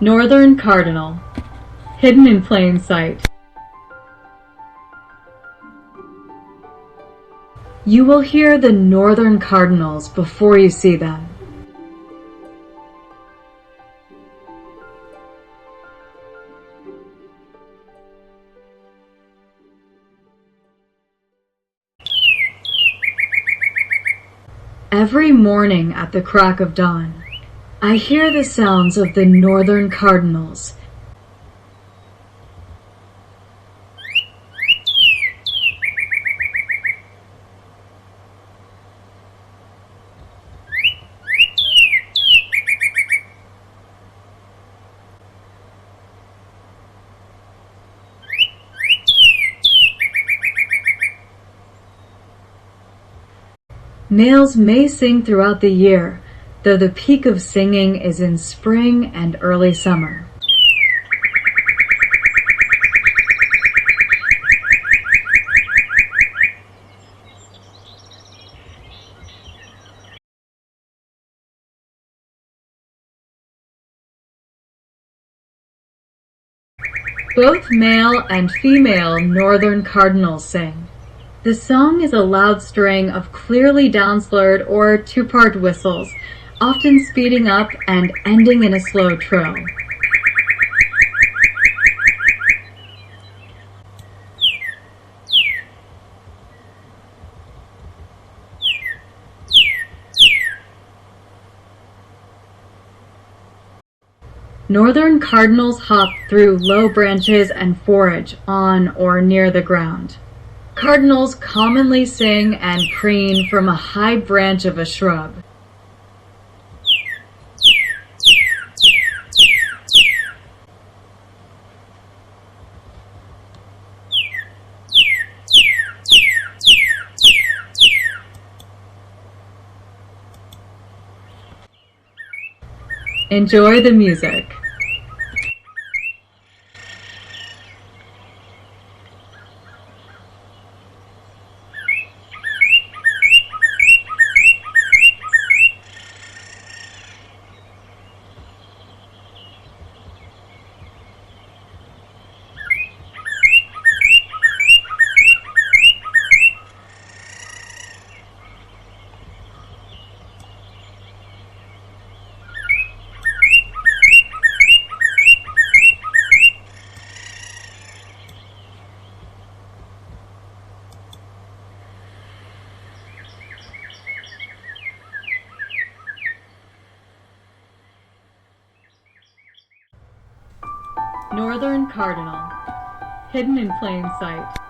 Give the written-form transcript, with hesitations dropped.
Northern Cardinal, hidden in plain sight. You will hear the Northern Cardinals before you see them. Every morning at the crack of dawn, I hear the sounds of the Northern Cardinals. Males may sing throughout the year, though the peak of singing is in spring and early summer. Both male and female Northern Cardinals sing. The song is a loud string of clearly down-slurred or two-part whistles, often speeding up and ending in a slow trill. Northern Cardinals hop through low branches and forage on or near the ground. Cardinals commonly sing and preen from a high branch of a shrub. Enjoy the music. Northern Cardinal, hidden in plain sight.